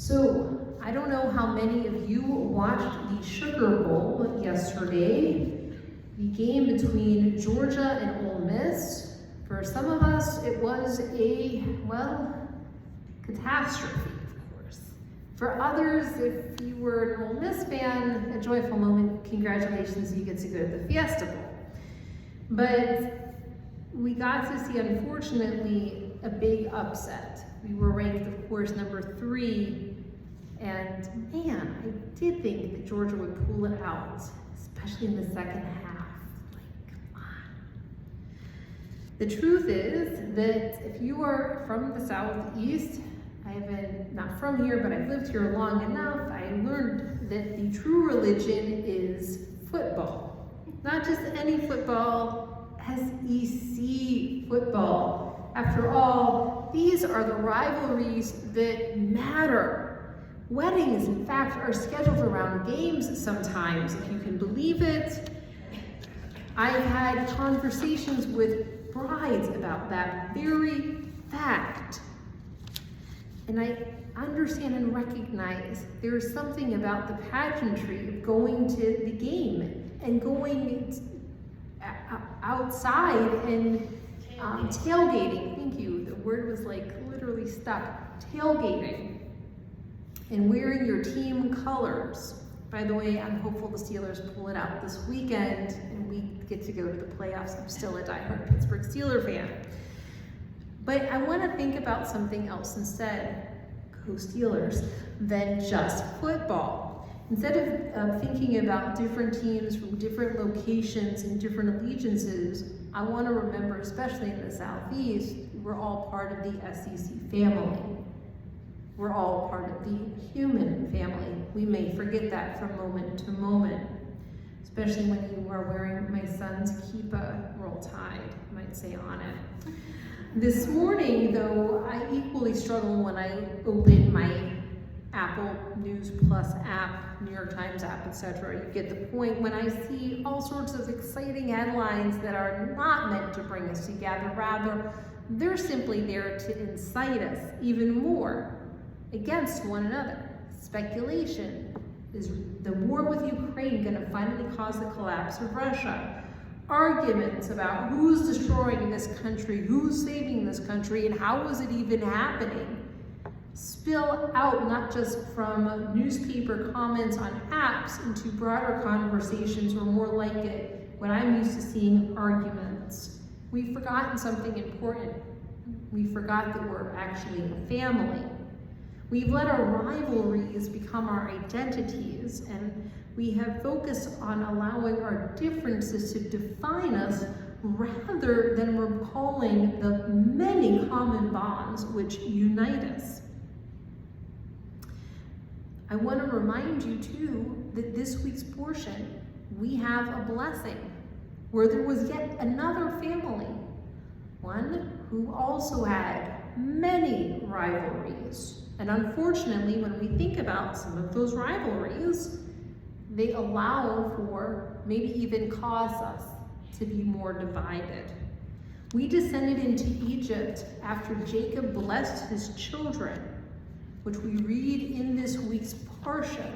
So, I don't know how many of you watched the Sugar Bowl yesterday, the game between Georgia and Ole Miss. For some of us, it was a, catastrophe, of course. For others, if you were an Ole Miss fan, a joyful moment, congratulations, you get to go to the Fiesta Bowl. But we got to see, unfortunately, a big upset. We were ranked, of course, number 3. And man, I did think that Georgia would pull it out, especially in the second half. Like, come on. The truth is that if you are from the Southeast, I've been not from here, but I've lived here long enough, I learned that the true religion is football. Not just any football, SEC football. After all, these are the rivalries that matter. Weddings, in fact, are scheduled around games sometimes, if you can believe it. I've had conversations with brides about that very fact. And I understand and recognize there is something about the pageantry of going to the game and going outside and tailgating. Thank you. The word was like literally stuck. Tailgating. And wearing your team colors. By the way, I'm hopeful the Steelers pull it out this weekend and we get to go to the playoffs. I'm still a diehard Pittsburgh Steelers fan. But I want to think about something else instead, go Steelers, than just football. Instead of thinking about different teams from different locations and different allegiances, I want to remember, especially in the Southeast, we're all part of the SEC family. We're all part of the human family. We may forget that from moment to moment, especially when you are wearing my son's Keepa Roll Tide, I might say, on it. This morning, though, I equally struggle when I open my Apple News Plus app, New York Times app, etc. You get the point when I see all sorts of exciting headlines that are not meant to bring us together. Rather, they're simply there to incite us even more against one another. Speculation. Is the war with Ukraine going to finally cause the collapse of Russia? Arguments about who's destroying this country, who's saving this country, and how is it even happening? Spill out not just from newspaper comments on apps into broader conversations, or more like it, what I'm used to seeing, arguments. We've forgotten something important. We forgot that we're actually a family. We've let our rivalries become our identities, and we have focused on allowing our differences to define us rather than recalling the many common bonds which unite us. I want to remind you too that this week's portion, we have a blessing where there was yet another family, one who also had many rivalries. And unfortunately, when we think about some of those rivalries, they allow for, maybe even cause us to be more divided. We descended into Egypt after Jacob blessed his children, which we read in this week's Parsha.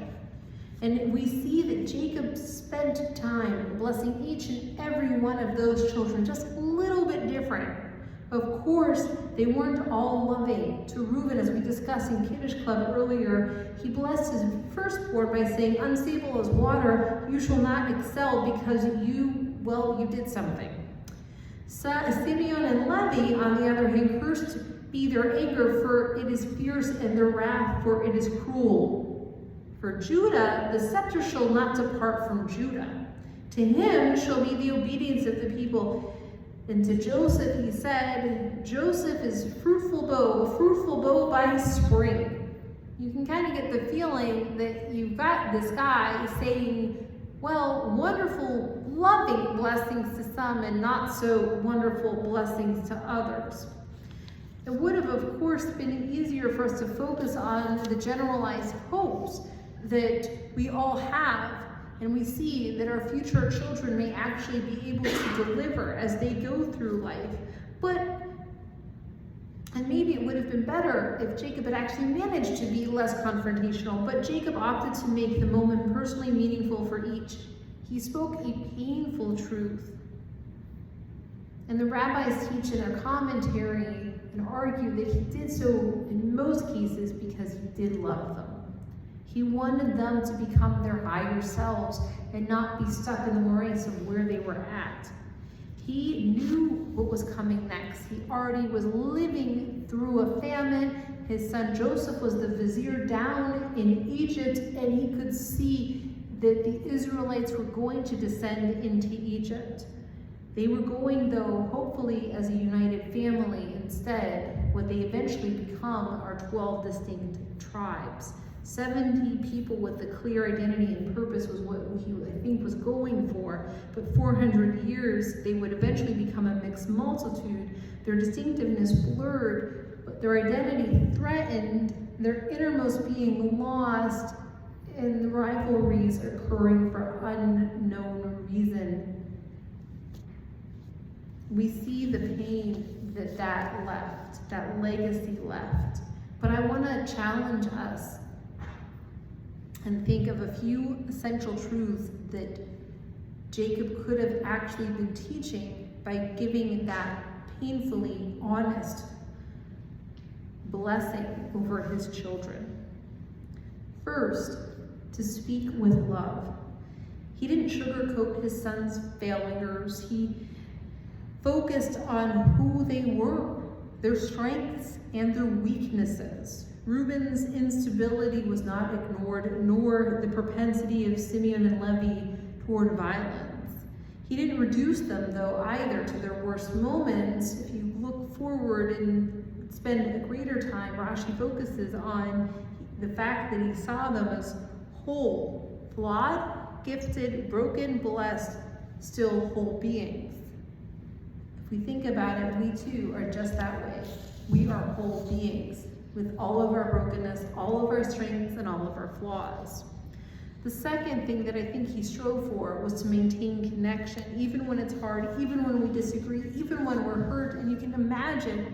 And we see that Jacob spent time blessing each and every one of those children, just a little bit different. Of course, they weren't all loving. To Reuben, as we discussed in Kiddush Club earlier, he blessed his firstborn by saying, unstable as water, you shall not excel because you did something. Simeon and Levi, on the other hand, cursed be their anger, for it is fierce, and their wrath, for it is cruel. For Judah, the scepter shall not depart from Judah. To him shall be the obedience of the people. And to Joseph he said, Joseph is fruitful bow by spring. You can kind of get the feeling that you've got this guy saying, well, wonderful, loving blessings to some and not so wonderful blessings to others. It would have, of course, been easier for us to focus on the generalized hopes that we all have, and we see that our future children may actually be able to deliver as they go through life. But And maybe it would have been better if Jacob had actually managed to be less confrontational, but Jacob opted to make the moment personally meaningful for each. He spoke a painful truth. And the rabbis teach in their commentary and argue that he did so in most cases because he did love them. He wanted them to become their higher selves and not be stuck in the morass of where they were at. He knew what was coming next. He already was living through a famine. His son Joseph was the vizier down in Egypt, and he could see that the Israelites were going to descend into Egypt. They were going, though, hopefully as a united family. Instead, what they eventually become are 12 distinct tribes. 70 people with a clear identity and purpose was what he, I think, was going for. But 400 years, they would eventually become a mixed multitude. Their distinctiveness blurred, but their identity threatened, their innermost being lost, and the rivalries occurring for unknown reason. We see the pain that left, that legacy left. But I want to challenge us and think of a few essential truths that Jacob could have actually been teaching by giving that painfully honest blessing over his children. First, to speak with love. He didn't sugarcoat his son's failures. He focused on who they were, their strengths and their weaknesses. Reuben's instability was not ignored, nor the propensity of Simeon and Levi toward violence. He didn't reduce them, though, either to their worst moments. If you look forward and spend a greater time, Rashi focuses on the fact that he saw them as whole, flawed, gifted, broken, blessed, still whole beings. If we think about it, we too are just that way. We are whole beings with all of our brokenness, all of our strengths, and all of our flaws. The second thing that I think he strove for was to maintain connection, even when it's hard, even when we disagree, even when we're hurt. And you can imagine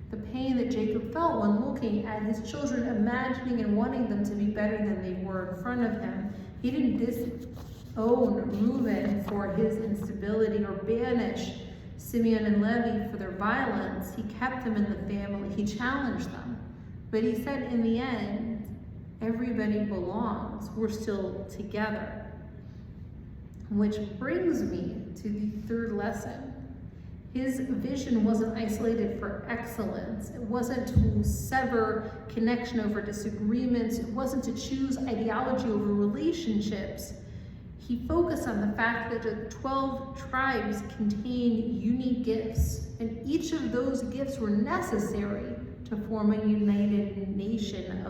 the pain that Jacob felt when looking at his children, imagining and wanting them to be better than they were in front of him. He didn't disown Reuben for his instability or banish Simeon and Levi for their violence. He kept them in the family. He challenged them. But he said in the end, everybody belongs. We're still together. Which brings me to the third lesson. His vision wasn't isolated for excellence. It wasn't to sever connection over disagreements. It wasn't to choose ideology over relationships. He focused on the fact that the 12 tribes contain unique gifts, and each of those gifts were necessary to form a united nation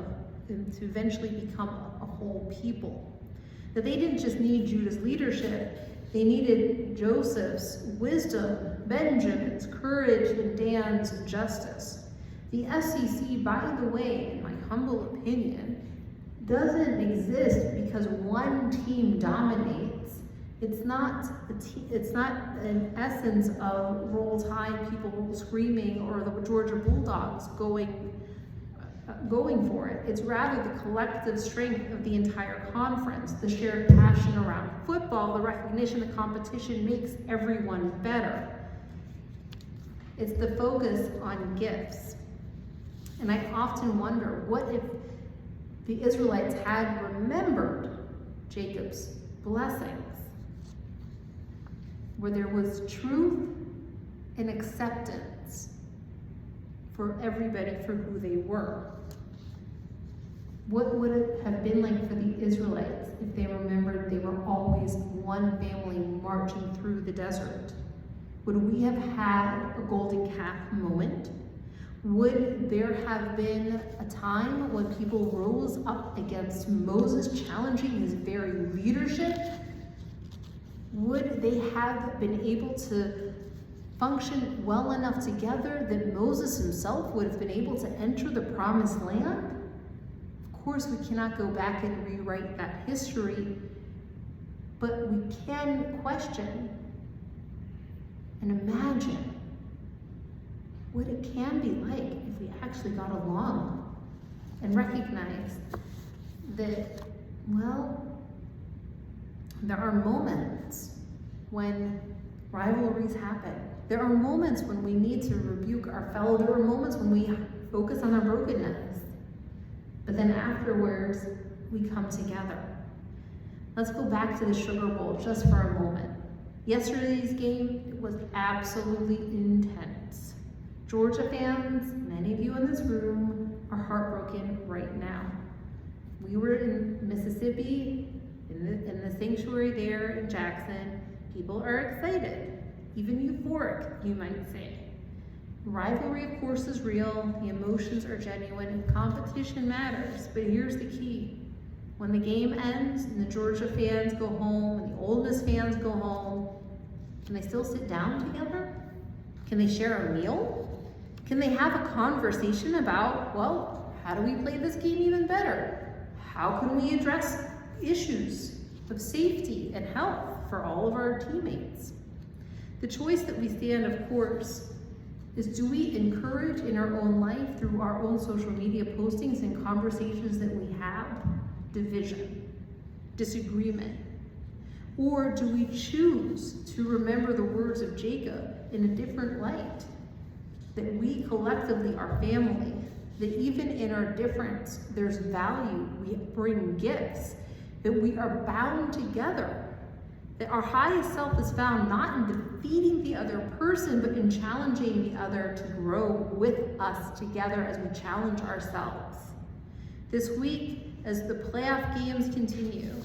to eventually become a whole people. That they didn't just need Judah's leadership, they needed Joseph's wisdom, Benjamin's courage, and Dan's justice. The SEC, by the way, in my humble opinion, doesn't exist because one team dominates. It's not an essence of Roll Tide people screaming or the Georgia Bulldogs going for it. It's rather the collective strength of the entire conference, the shared passion around football, the recognition that competition makes everyone better. It's the focus on gifts. And I often wonder, what if the Israelites had remembered Jacob's blessings, where there was truth and acceptance for everybody for who they were? What would it have been like for the Israelites if they remembered they were always one family marching through the desert? Would we have had a golden calf moment? Would there have been a time when people rose up against Moses, challenging his very leadership? Would they have been able to function well enough together that Moses himself would have been able to enter the promised land? Of course, we cannot go back and rewrite that history, but we can question and imagine what it can be like if we actually got along and recognized that, well, there are moments when rivalries happen. There are moments when we need to rebuke our fellow. There are moments when we focus on our brokenness. But then afterwards, we come together. Let's go back to the Sugar Bowl just for a moment. Yesterday's game was absolutely intense. Georgia fans, many of you in this room, are heartbroken right now. We were in Mississippi, in the sanctuary there in Jackson. People are excited, even euphoric, you might say. Rivalry, of course, is real. The emotions are genuine, and competition matters. But here's the key. When the game ends and the Georgia fans go home and the Ole Miss fans go home, can they still sit down together? Can they share a meal? Can they have a conversation about, well, how do we play this game even better? How can we address issues of safety and health for all of our teammates? The choice that we stand, of course, is do we encourage in our own life through our own social media postings and conversations that we have division, disagreement? Or do we choose to remember the words of Jacob in a different light? That we collectively are family, that even in our difference, there's value, we bring gifts, that we are bound together, that our highest self is found not in defeating the other person, but in challenging the other to grow with us together as we challenge ourselves. This week, as the playoff games continue,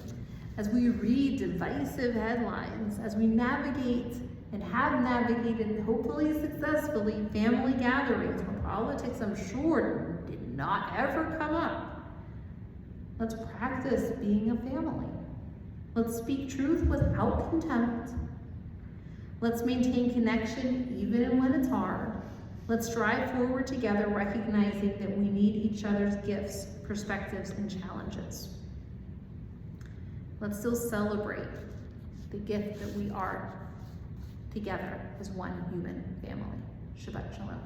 as we read divisive headlines, as we navigate and have navigated, hopefully successfully, family gatherings where politics, I'm sure, did not ever come up, let's practice being a family. Let's speak truth without contempt. Let's maintain connection even when it's hard. Let's strive forward together, recognizing that we need each other's gifts, perspectives, and challenges. Let's still celebrate the gift that we are together as one human family. Shabbat Shalom.